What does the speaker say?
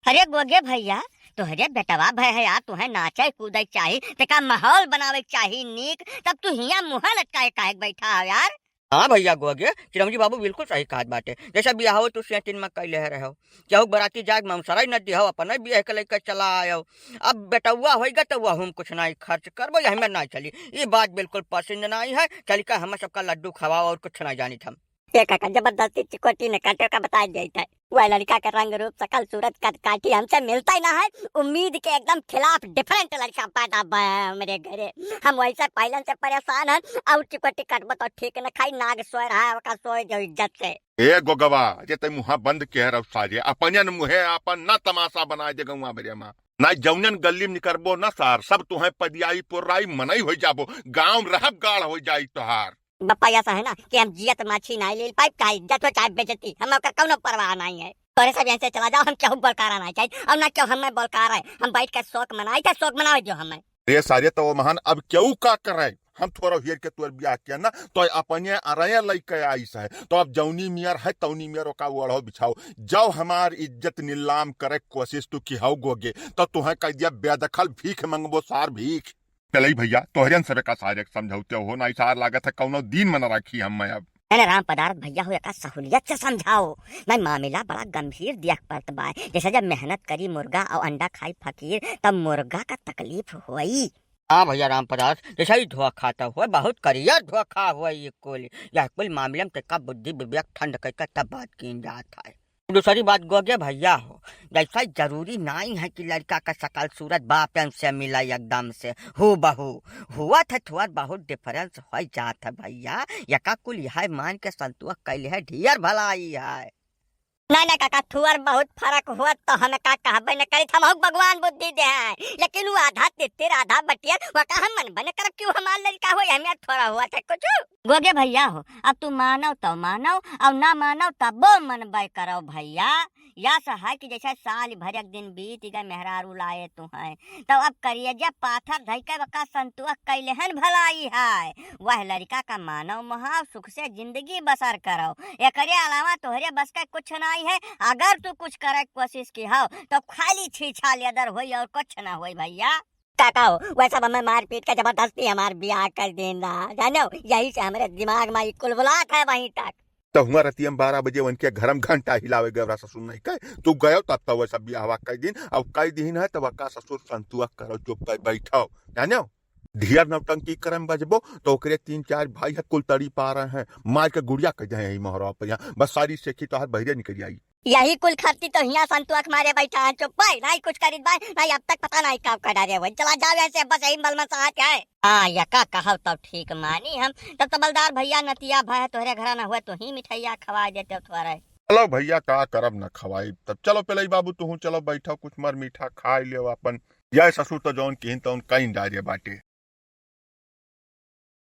अरे गोगे भैया, तोहरे बेटवा भय है यार, तुहे नाचे कूदे चाही, तेका माहौल बनावे चाही नीक, तब तू हिया मुहा लटकाए काहे बैठा है यार। हाँ भैया गोगे, चिरमजी बाबू बिल्कुल सही कहत बाटे। जैसा बियाह हो तू सेटिन में कैले रहो, केहू बराती जाग ममसराई न दिहो, अपन बियाह के लेकर चला आयो। अब बेटुआ होगा तो वह हम कुछ नहीं खर्च करबो, हमें नहीं चली। ये बात बिल्कुल पसंद नहीं है। चल का हम सबका लड्डू खवाओ और कुछ नहीं जानी थम। काका जबरदस्ती चिकोटी ने काटे का बता देता है। वह लड़का का रंग रूप शकल सूरत कद काठी हमसे मिलता ही ना है। उम्मीद के एकदम खिलाफ डिफरेंट लड़का पैदा है मेरे घरे। हम वैसे पहले से परेशान हैं और चिकोटी कटब तो ठीक न खाई नाग सोए रहा है, सोए जो इज्जत से। ए गोगवा जे ते मुहा बंद के रव साजे अपनन मुहे अपन न तमाशा बनाए दे गवा मेरे मां ना जौनन गली में निकरबो न सार सब तुहे पदियाई पुराई मनई हो जाबो, गांव रहब गाड़ हो जाई तोहार। बप्पा ऐसा है ना कि हम जियत माछी नहीं ले पाइप का इज्जत हो चाहे बेइज्जती, हमें का कोनो परवाह नहीं है। तोरे सब यहाँ से चला जाओ, हम क्यों बलकारा नहीं चाहिए और ना क्यों हमें बलकार है। हम बैठ के शौक मनाई था, शौक मनावे जो हमें। रे सारे तो महान अब क्यों का करे, हम थोड़ा हेर के तोर बियाह किया ना तो अपने अरया लइके आईस है, तो अब जौनी मियर है तौनी मियर का ओढ़ो बिछाओ। जब हमार इज्जत नीलाम करे कोशिश तू की हाउ गोगे तो तुहे कह दिया बेदखल भीख मंगबो सार भीख। चलई भैया तोहरन सबे का सारे समझौते हो ना सार लागत है कौनो दिन मन रखी हम मैं अब। मैंने राम पदार्थ भैया हो का सहूलियत से समझाओ। मैं मामला बड़ा गंभीर दिख पड़त बा। जैसे जब मेहनत करी मुर्गा और अंडा खाई फकीर, तब मुर्गा का तकलीफ हुई। हाँ भैया राम पदार्थ, जैसा ही धोखा खाता हुआ बहुत करियर धोखा हुआ। ये कुल मामले में तेका बुद्धि विवेक ठंड करके तब बात की जाता है। दूसरी बात गोगे भैया हो, जैसा जरूरी नहीं है कि लड़का का शकल सूरत बाप से मिला एकदम से हो बहू। हुआ था थोड़ा बहुत डिफरेंस हो जाता है भैया। यका कुल यह मान के संतोष कैले है, ढेर भलाई है। नहीं नहीं काका, थुअर बहुत फर्क हुआ तो हमें का कहबे न करी। हम भगवान बुद्धि दे हैं, लेकिन वो आधा तितिर आधा बटिया वो का हम मन बने कर क्यों हमार लड़का हो हमें थोड़ा हुआ था कुछ। गोगे भैया हो, अब तू मानो तो मानो और ना मानो तब मन बय करो भैया। या है कि जैसे साल भर एक दिन बीत गए मेहरारू लाए तू है, तो अब करिए जब पाथर धई के बका संतुआ कैले हन भलाई है। वह लड़का का मानव महा सुख से जिंदगी बसर करो, एकरे अलावा तोहरे बस का कुछ नहीं है। अगर तू कुछ करे कोशिश की हो तो खाली छीछा लेदर होई और कुछ ना होई भैया। काका हो वैसा हमें मार पीट के जबरदस्ती हमार ब्याह कर देना जानो, यही से हमारे दिमाग में कुल बुलात है वहीं तक। तो हुआ रतियम 12 बजे उनके घरम घंटा हिलावे गवरा ससुर नहीं कहे तू गयो तब तो वैसा बियाह कई दिन अब कई दिन है तब का ससुर संतुआ करो चुप बैठो जानो। ढेर नौटंकी करम बजबो तो ओकरे 3-4 भाई है कुल तड़ी पा रहे हैं, मार के गुड़िया कह जाए यही मोहरा पर यहाँ बस सारी सेखी तो हाथ बहरे निकल आई। यही कुल खर्ची तो यहाँ संतुआ मारे बैठा है, चुप भाई नहीं कुछ करी भाई नहीं। अब तक पता नहीं कब करा रहे चला जाओ ऐसे बस यही बल में साथ है। हाँ यका कहो तब ठीक मानी हम। तब तो बलदार भैया नतिया भाई तोहरे घर न हुए तो ही मिठाइया खवा देते थोड़ा। चलो भैया का करब न खवाई तब चलो पहले बाबू तू चलो बैठो कुछ मर मीठा खा ले अपन। यह ससुर तो जौन कहीं तो कहीं डारे बाटे।